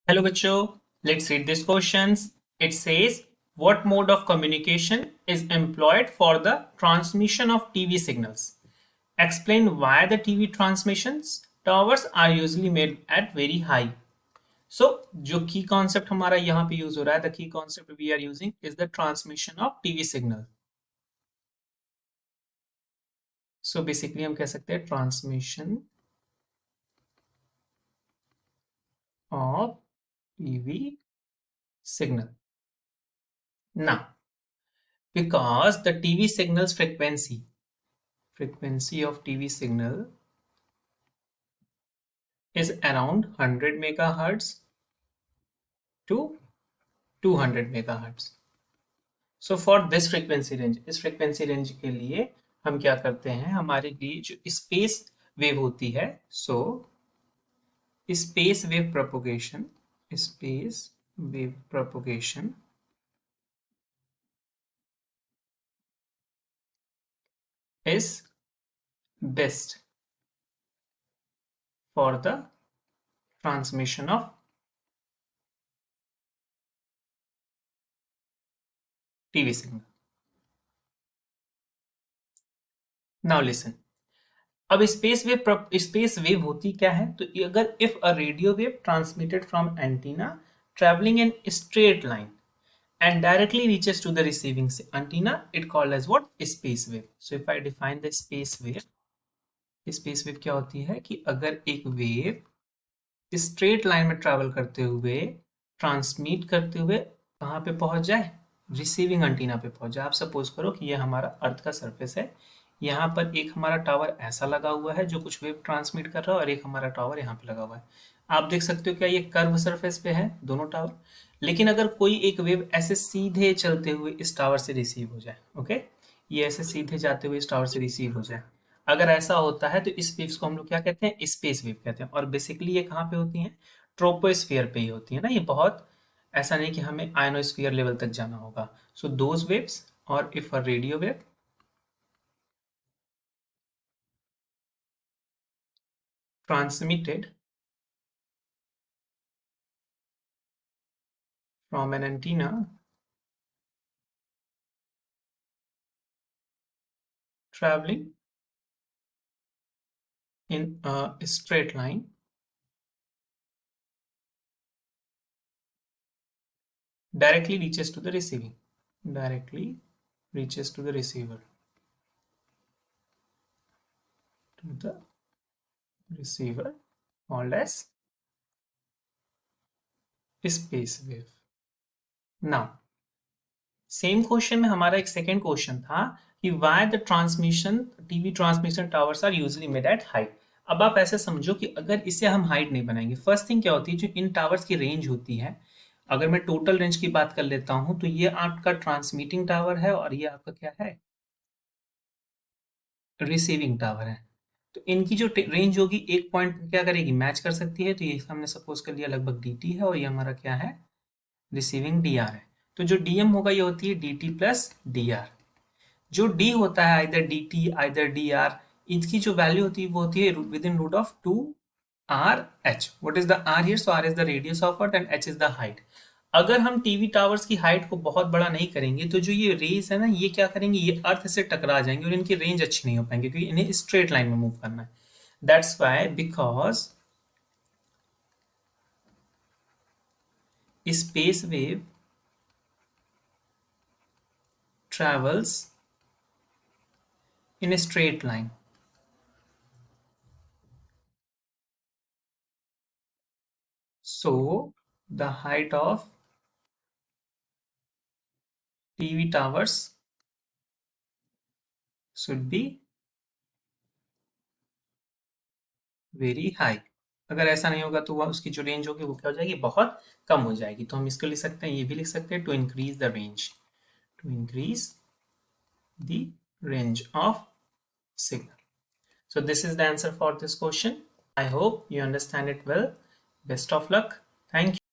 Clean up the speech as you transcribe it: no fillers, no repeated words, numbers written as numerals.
Hello, Bacho. Let's read these questions. It says, what mode of communication is employed for the transmission of TV signals? Explain why the TV transmissions towers are usually made at very high. So, जो key concept हमारा यहाँ पे use हो रहा है, the key concept we are using is the transmission of TV signal. So basically हम कह सकते हैं transmission of TV signal. Now, because the TV signal's frequency of TV signal is around 100 megahertz to 200 megahertz. So for this frequency range, इस frequency range के लिए हम क्या करते हैं, हमारे लिए जो space wave होती है, so space wave propagation is best for the transmission of TV signal. Now listen. अब स्पेस वेव होती क्या है, तो अगर if a radio wave transmitted from antenna travelling in straight line and directly reaches to the receiving antenna, it called as what? Space wave. So if I define the space wave क्या होती है कि अगर एक wave straight line में travel करते हुए transmit करते हुए कहाँ पे पहुंच जाए, रिसीविंग एंटीना पे पहुंच जाए. आप सपोज करो कि ये हमारा अर्थ का सरफेस है, यहाँ पर एक हमारा टावर ऐसा लगा हुआ है जो कुछ वेव ट्रांसमिट कर रहा है और एक हमारा टावर यहाँ पे लगा हुआ है. आप देख सकते हो क्या ये कर्व सरफेस पे है दोनों टावर. लेकिन अगर कोई एक वेव ऐसे सीधे चलते हुए इस टावर से रिसीव हो जाए, ओके, ये ऐसे सीधे जाते हुए इस टावर से रिसीव हो जाए, अगर ऐसा होता है तो इस वेव्स को हम लोग क्या कहते हैं, स्पेस वेव कहते हैं. और बेसिकली ये कहाँ पे होती हैं, ट्रोपोस्फियर पे ही होती है ना. ये बहुत ऐसा नहीं कि हमें आयनोस्फियर लेवल तक जाना होगा. सो दोज वेव्स, और if a radio wave transmitted from an antenna traveling in a straight line directly reaches to the receiver called as space wave. Now same question में हमारा एक सेकेंड क्वेश्चन था कि why the transmission TV transmission towers are usually made at height. अब आप ऐसे समझो कि अगर इसे हम हाइट नहीं बनाएंगे, फर्स्ट थिंग क्या होती है, जो इन टावर्स की रेंज होती है, अगर मैं टोटल रेंज की बात कर लेता हूं तो ये आपका ट्रांसमिटिंग टावर है और ये आपका क्या है, रिसीविंग टावर है. तो इनकी जो रेंज होगी एक पॉइंट क्या करेगी, मैच कर सकती है. तो ये हमने सपोज कर लिया लगभग dt है और ये हमारा क्या है, रिसीविंग dr है. तो जो dm होगा ये होती है dt प्लस dr. जो d होता है आइदर dt आइदर dr, इसकी जो वैल्यू होती है वो होती है within root of 2 r h. What is the r here, so r is the radius of earth and h is the height. अगर हम टीवी टावर्स की हाइट को बहुत बड़ा नहीं करेंगे तो जो ये रेज है ना, ये क्या करेंगे, ये अर्थ से टकरा जाएंगे और इनकी रेंज अच्छी नहीं हो पाएंगे क्योंकि इन्हें स्ट्रेट लाइन में मूव करना है. That's why because space wave travels in a straight line. So the height of TV towers should be very high. अगर ऐसा नहीं होगा तो वह उसकी जो रेंज होगी वो क्या हो जाएगी, बहुत कम हो जाएगी. तो हम इसको लिख सकते हैं, ये भी लिख सकते हैं, to increase the range, to increase the range of signal. So this is the answer for this question. I hope you understand it well. Best of luck. Thank you.